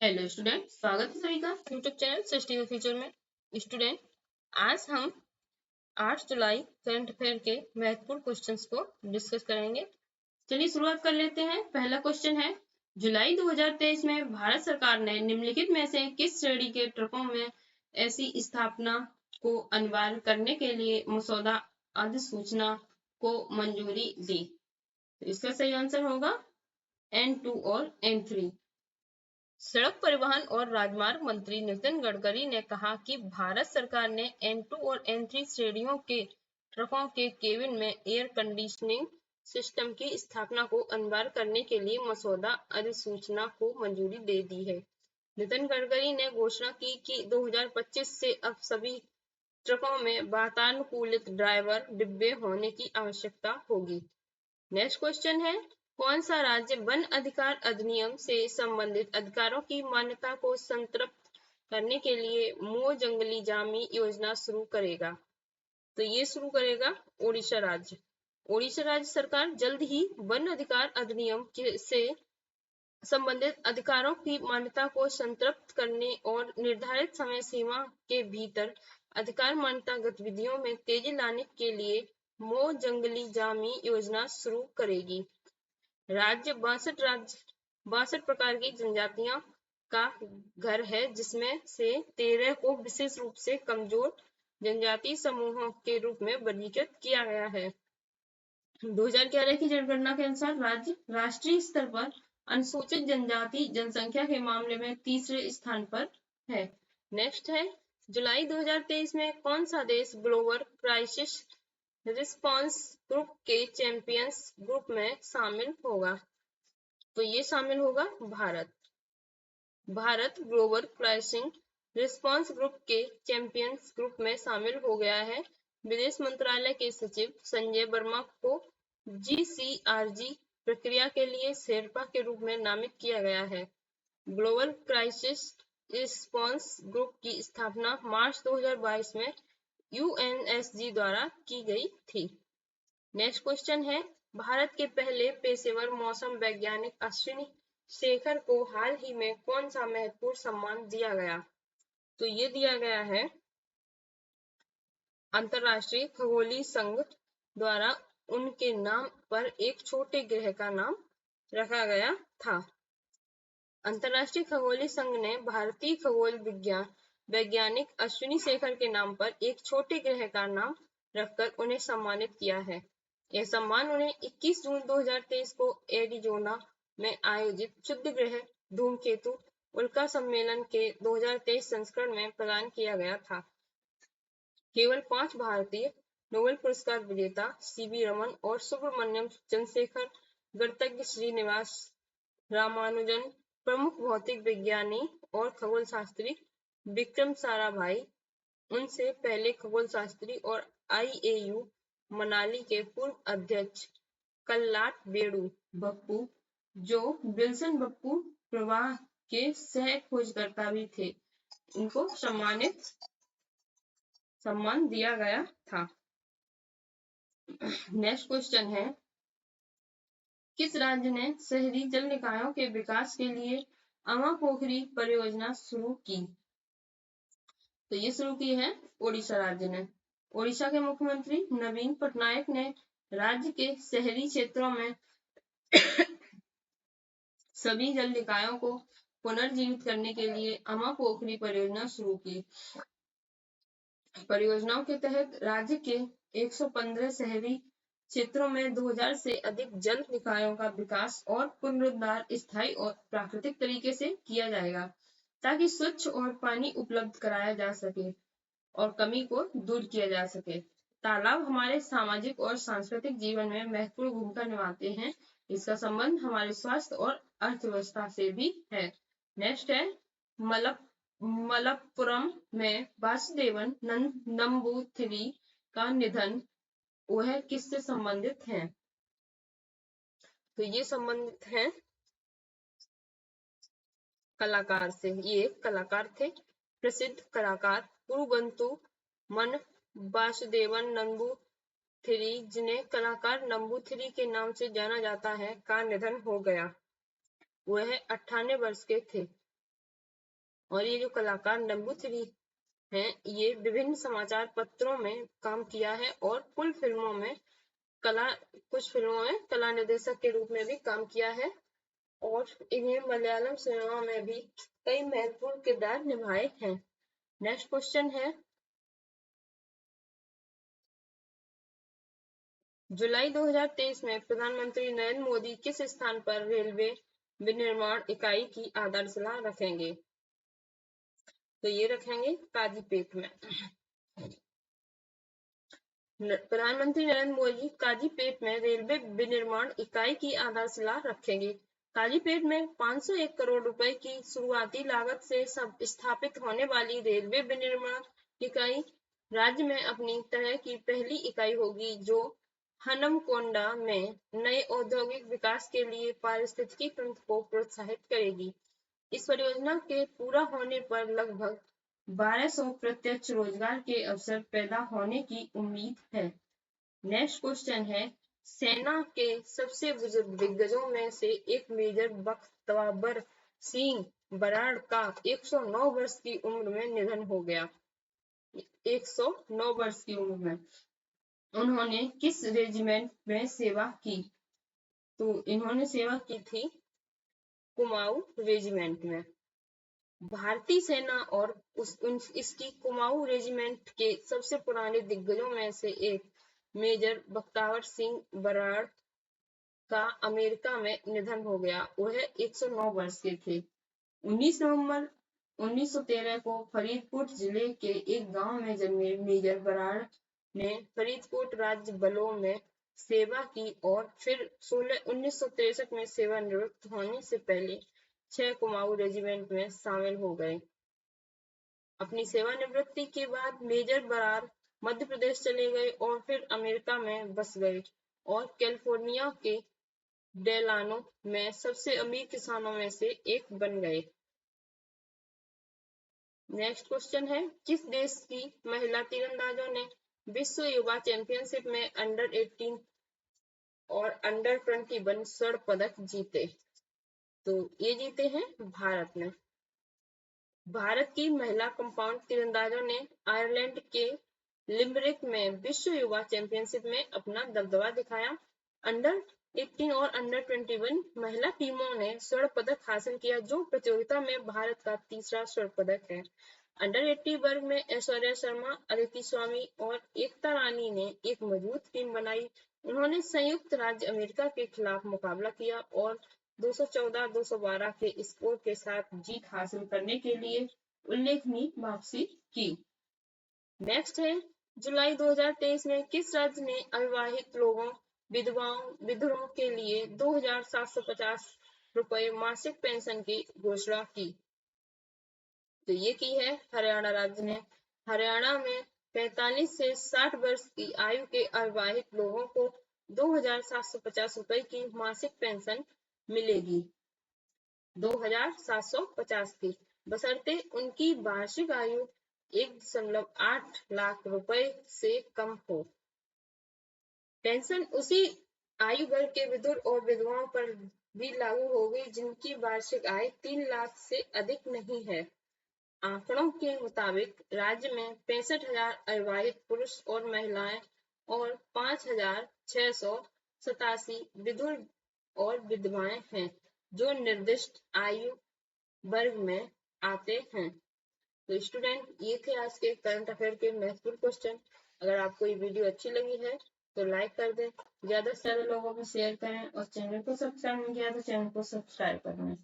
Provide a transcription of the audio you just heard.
Hello student, स्वागत है सभी का यूट्यूब चैनल सृष्टि का फ्यूचर में। स्टूडेंट, आज हम 8 जुलाई करंट अफेयर के महत्वपूर्ण क्वेश्चंस को डिस्कस करेंगे। चलिए शुरुआत कर लेते हैं। पहला क्वेश्चन है, जुलाई 2023 में भारत सरकार ने निम्नलिखित में से किस श्रेणी के ट्रकों में ऐसी स्थापना को अनिवार्य करने के लिए मसौदा अधिसूचना को मंजूरी दी? तो इसका सही आंसर होगा N2 और N3। सड़क परिवहन और राजमार्ग मंत्री नितिन गडकरी ने कहा कि भारत सरकार ने N2 और N3 श्रेणियों के ट्रकों के केबिन में एयर कंडीशनिंग सिस्टम की स्थापना को अनिवार्य करने के लिए मसौदा अधिसूचना को मंजूरी दे दी है। नितिन गडकरी ने घोषणा की कि 2025 से अब सभी ट्रकों में वातानुकूलित ड्राइवर डिब्बे होने की आवश्यकता होगी। नेक्स्ट क्वेश्चन है, कौन सा राज्य वन अधिकार अधिनियम से संबंधित अधिकारों की मान्यता को संतृप्त करने के लिए मो जंगली जामी योजना शुरू करेगा? तो ये शुरू करेगा ओडिशा राज्य। ओडिशा राज्य सरकार जल्द ही वन अधिकार अधिनियम से संबंधित अधिकारों की मान्यता को संतृप्त करने और निर्धारित समय सीमा के भीतर अधिकार मान्यता गतिविधियों में तेजी लाने के लिए मो जंगली जामी योजना शुरू करेगी। राज्य 62 प्रकार की जनजातियों का घर है, जिसमें से 13 को विशेष रूप से कमजोर जनजाति समूहों के रूप में वर्गीकृत किया गया है। 2011 की जनगणना के अनुसार राज्य राष्ट्रीय स्तर पर अनुसूचित जनजाति जनसंख्या के मामले में तीसरे स्थान पर है। नेक्स्ट है, जुलाई 2023 में कौन सा देश ग्लोबल क्राइसिस रिस्पांस ग्रुप के चैंपियंस ग्रुप में शामिल होगा? तो ये शामिल होगा Bharat. Bharat global crisis response group के चैंपियंस ग्रुप में शामिल हो गया है। विदेश मंत्रालय के सचिव संजय वर्मा को GCRG प्रक्रिया के लिए शेरपा के रूप में नामित किया गया है। ग्लोबल क्राइसिस रिस्पांस ग्रुप की स्थापना मार्च 2022 में UNSG द्वारा की गई थी। नेक्स्ट क्वेश्चन है, भारत के पहले पेशेवर मौसम वैज्ञानिक अश्विनी शेखर को हाल ही में कौन सा महत्वपूर्ण सम्मान दिया गया? तो ये दिया गया है अंतरराष्ट्रीय खगोलीय संघ द्वारा उनके नाम पर एक छोटे ग्रह का नाम रखा गया था। अंतरराष्ट्रीय खगोलीय संघ ने भारतीय खगोल विज्ञान वैज्ञानिक अश्विनी शेखर के नाम पर एक छोटे ग्रह का नाम रखकर उन्हें सम्मानित किया है। यह सम्मान उन्हें 21 जून 2023 को एरिजोना में आयोजित क्षुद्र ग्रह धूमकेतु उल्का सम्मेलन के 2023 संस्करण में प्रदान किया गया था। केवल 5 भारतीय नोबेल पुरस्कार विजेता CV रमन और सुब्रमण्यम चंद्रशेखर, गणितज्ञ श्रीनिवास रामानुजन, प्रमुख भौतिक विज्ञानी और खगोल शास्त्री विक्रम साराभाई, उनसे पहले खगोल शास्त्री और IAU मनाली के पूर्व अध्यक्ष कल्लाट बेडू बप्पू, जो विल्सन बप्पू प्रवाह के सह खोजकर्ता भी थे, उनको सम्मान दिया गया था। नेक्स्ट क्वेश्चन है, किस राज्य ने शहरी जल निकायों के विकास के लिए अमापोखरी परियोजना शुरू की? तो ये शुरू की है ओडिशा राज्य ने। ओडिशा के मुख्यमंत्री नवीन पटनायक ने राज्य के शहरी क्षेत्रों में सभी जल निकायों को पुनर्जीवित करने के लिए अमापोखरी परियोजना शुरू की। परियोजनाओं के तहत राज्य के 115 शहरी क्षेत्रों में 2000 से अधिक जल निकायों का विकास और पुनरुद्धार स्थायी और प्राकृतिक तरीके से किया जाएगा, ताकि स्वच्छ और पानी उपलब्ध कराया जा सके और कमी को दूर किया जा सके। तालाब हमारे सामाजिक और सांस्कृतिक जीवन में महत्वपूर्ण भूमिका निभाते हैं। इसका संबंध हमारे स्वास्थ्य और अर्थव्यवस्था से भी है। नेक्स्ट है, मलप्पुरम में वासुदेवन नंबूथिरी का निधन वह किससे संबंधित हैं? तो ये संबंधित हैं कलाकार से। ये कलाकार थे, प्रसिद्ध कलाकार पुरुबंतु मन वासुदेवन नंबूथिरी, जिन्हें कलाकार नंबूथिरी के नाम से जाना जाता है, का निधन हो गया। वह 98 वर्ष के थे। और ये जो कलाकार नंबूथिरी हैं, ये विभिन्न समाचार पत्रों में काम किया है और कुछ फिल्मों में कला निर्देशक के रूप में भी काम किया है और इन्हें मलयालम सिनेमा में भी कई महत्वपूर्ण किरदार निभाए हैं। नेक्स्ट क्वेश्चन है, जुलाई 2023 में प्रधानमंत्री नरेंद्र मोदी किस स्थान पर रेलवे विनिर्माण इकाई की आधारशिला रखेंगे? तो ये रखेंगे काजीपेट में। प्रधानमंत्री नरेंद्र मोदी काजीपेट में रेलवे विनिर्माण इकाई की आधारशिला रखेंगे। काजीपेट में 501 करोड़ रुपए की शुरुआती लागत से स्थापित होने वाली रेलवे विनिर्माण इकाई राज्य में अपनी तरह की पहली इकाई होगी जो हनमकोंडा में नए औद्योगिक विकास के लिए पारिस्थितिकी तंत्र को प्रोत्साहित करेगी। इस परियोजना के पूरा होने पर लगभग 1200 प्रत्यक्ष रोजगार के अवसर पैदा होने की उम्मीद है। नेक्स्ट क्वेश्चन है, सेना के सबसे बुजुर्ग दिग्गजों में से एक मेजर बख्तवर सिंह बराड़ का 109 वर्ष की उम्र में निधन हो गया। 109 वर्ष की उम्र में उन्होंने किस रेजिमेंट में सेवा की? तो इन्होंने सेवा की थी कुमाऊं रेजिमेंट में। भारतीय सेना और इसकी कुमाऊं रेजिमेंट के सबसे पुराने दिग्गजों में से एक मेजर बख्तवर सिंह बराड़ का अमेरिका में निधन हो गया। वह 109 वर्ष के थे। 19 नवंबर 1913 को फरीदकोट जिले के एक गांव में जन्मे मेजर बराड़ ने फरीदकोट राज्य बलों में सेवा की और फिर 1963 में सेवानिवृत्त होने से पहले 6 कुमाऊं रेजिमेंट में शामिल हो गए। अपनी सेवानिवृत्ति के बाद मेजर बराड़ मध्य प्रदेश चले गए और फिर अमेरिका में बस गए और कैलिफोर्निया के डेलानो में सबसे अमीर किसानों में से एक बन गए। नेक्स्ट क्वेश्चन है, किस देश की महिला तीरंदाजों ने विश्व युवा चैंपियनशिप में अंडर 18 और अंडर 21 स्वर्ण पदक जीते? तो ये जीते हैं भारत ने। भारत की महिला कंपाउंड तीरंदाजों ने आयरलैंड के लिमरिक में विश्व युवा चैंपियनशिप में अपना दबदबा दिखाया। अंडर 18 और अंडर 21 महिला टीमों ने स्वर्ण पदक हासिल किया जो प्रतियोगिता में भारत का तीसरा स्वर्ण पदक है। अंडर 80 वर्ग में ऐश्वर्या शर्मा, अदिति स्वामी और एकता रानी ने एक मजबूत टीम बनाई। उन्होंने संयुक्त राज्य अमेरिका के खिलाफ मुकाबला किया और 214-212 के स्कोर के साथ जीत हासिल करने के लिए उल्लेखनीय वापसी की। नेक्स्ट है, जुलाई 2023 में किस राज्य ने अविवाहित लोगों, विधवाओं के लिए 2,750 रुपए मासिक पेंशन की घोषणा की? तो ये की है हरियाणा राज्य ने। हरियाणा में 45 से 60 वर्ष की आयु के अविवाहित लोगों को 2,750 रुपए की मासिक पेंशन मिलेगी। 2,750 की, बशर्ते उनकी वार्षिक आयु 1.8 लाख रुपए से कम हो। पेंशन उसी आयु वर्ग के विधुर और विधवाओं पर भी लागू होगी जिनकी वार्षिक आय 3 लाख से अधिक नहीं है। आंकड़ों के मुताबिक राज्य में 65,000 अविवाहित पुरुष और महिलाएं और 5,687 विधुर और विधवाएं हैं जो निर्दिष्ट आयु वर्ग में आते हैं। तो स्टूडेंट, ये थे आज के करंट अफेयर के महत्वपूर्ण क्वेश्चन। अगर आपको ये वीडियो अच्छी लगी है तो लाइक कर दें, ज्यादा से ज्यादा लोगों को शेयर करें और चैनल को सब्सक्राइब नहीं किया तो चैनल को सब्सक्राइब कर दें।